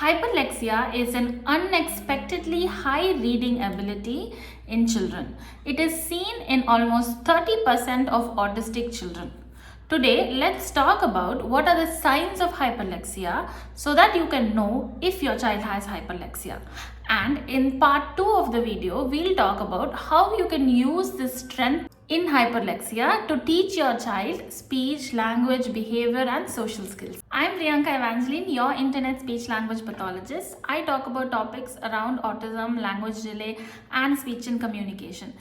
Hyperlexia is an unexpectedly high reading ability in children. It is seen in almost 30% of autistic children. Today, let's talk about what are the signs of hyperlexia so that you can know if your child has hyperlexia. And in part 2 of the video, we'll talk about how you can use this strength in hyperlexia to teach your child speech, language, behavior and social skills. I'm Priyanka Evangeline, your internet speech language pathologist. I talk about topics around autism, language delay and speech and communication.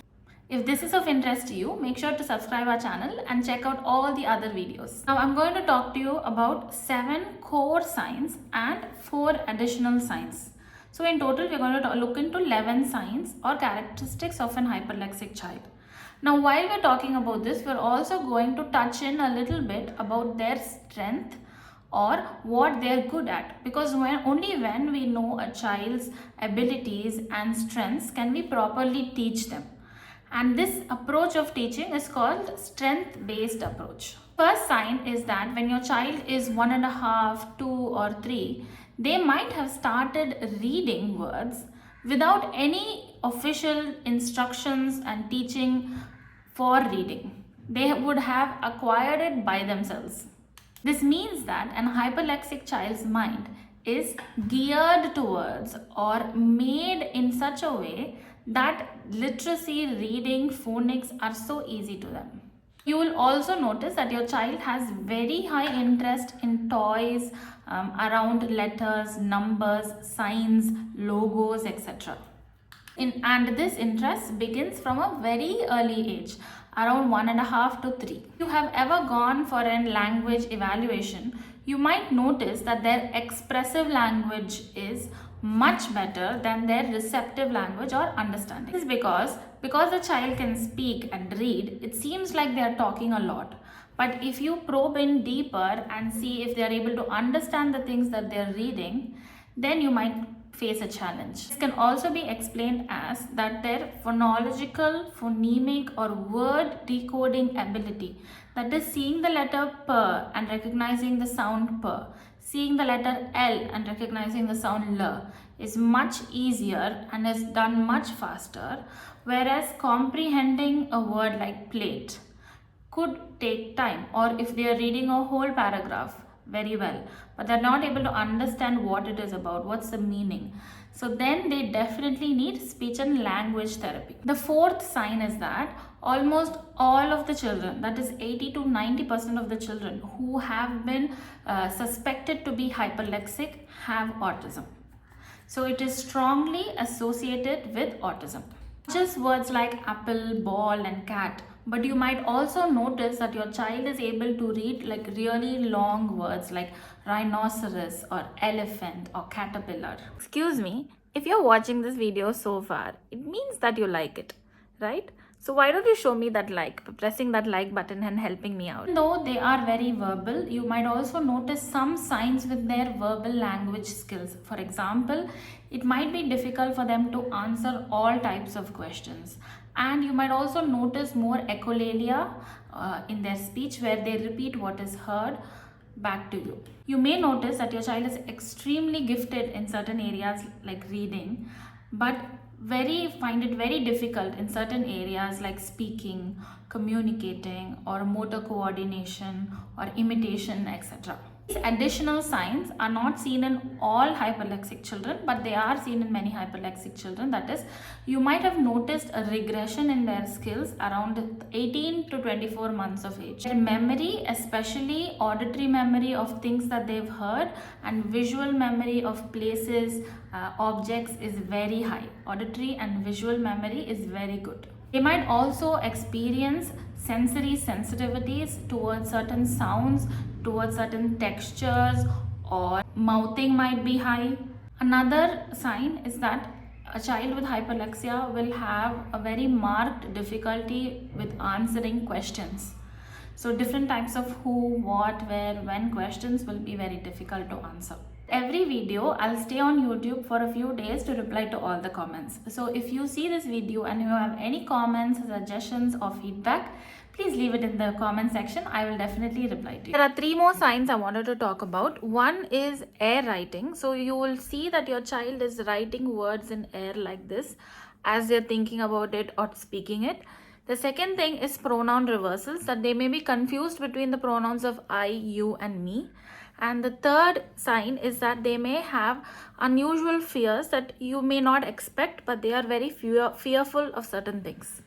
If this is of interest to you, make sure to subscribe our channel and check out all the other videos. Now I'm going to talk to you about 7 core signs and 4 additional signs. So in total, we're going to look into 11 signs or characteristics of an hyperlexic child. Now while we're talking about this, we're also going to touch in a little bit about their strength or what they're good at, because only when we know a child's abilities and strengths can we properly teach them. And this approach of teaching is called strength-based approach. First sign is that when your child is 1.5, 2 or 3, they might have started reading words without any official instructions and teaching for reading. They would have acquired it by themselves. This means that an hyperlexic child's mind is geared towards or made in such a way that literacy, reading, phonics are so easy to them. You will also notice that your child has very high interest in toys around letters, numbers, signs, logos, etc. And this interest begins from a very early age, around 1.5 to 3. If you have ever gone for a language evaluation, you might notice that their expressive language is much better than their receptive language or understanding. This is because the child can speak and read, it seems like they are talking a lot. But if you probe in deeper and see if they are able to understand the things that they are reading, then you might face a challenge. This can also be explained as that their phonological, phonemic or word decoding ability, that is seeing the letter P and recognizing the sound P, seeing the letter L and recognizing the sound L, is much easier and is done much faster, whereas comprehending a word like plate could take time, or if they are reading a whole paragraph very well, but they're not able to understand what it is about, what's the meaning. So then they definitely need speech and language therapy. The fourth sign is that almost all of the children, that is 80 to 90% of the children who have been suspected to be hyperlexic have autism. So it is strongly associated with autism. Just words like apple, ball and cat, but you might also notice that your child is able to read like really long words like rhinoceros or elephant or caterpillar. Excuse me, if you're watching this video so far, it means that you like it, right? So why don't you show me that like, pressing that like button and helping me out. Even though they are very verbal, you might also notice some signs with their verbal language skills. For example, it might be difficult for them to answer all types of questions. And you might also notice more echolalia in their speech, where they repeat what is heard back to you. You may notice that your child is extremely gifted in certain areas like reading, but find it very difficult in certain areas like speaking, communicating or motor coordination or imitation, etc. These additional signs are not seen in all hyperlexic children, but they are seen in many hyperlexic children. That is, you might have noticed a regression in their skills around 18 to 24 months of age. Their memory, especially auditory memory of things that they've heard and visual memory of places, objects is very high. Auditory and visual memory is very good. They might also experience sensory sensitivities towards certain sounds, towards certain textures, or mouthing might be high. Another sign is that a child with hyperlexia will have a very marked difficulty with answering questions. So different types of who, what, where, when questions will be very difficult to answer. Every video, I'll stay on YouTube for a few days to reply to all the comments. So if you see this video and you have any comments, suggestions or feedback, please leave it in the comment section. I will definitely reply to you. There are three more signs I wanted to talk about. One is air writing. So you will see that your child is writing words in air like this as they're thinking about it or speaking it. The second thing is pronoun reversals, that they may be confused between the pronouns of I, you and me. And the third sign is that they may have unusual fears that you may not expect, but they are very fearful of certain things.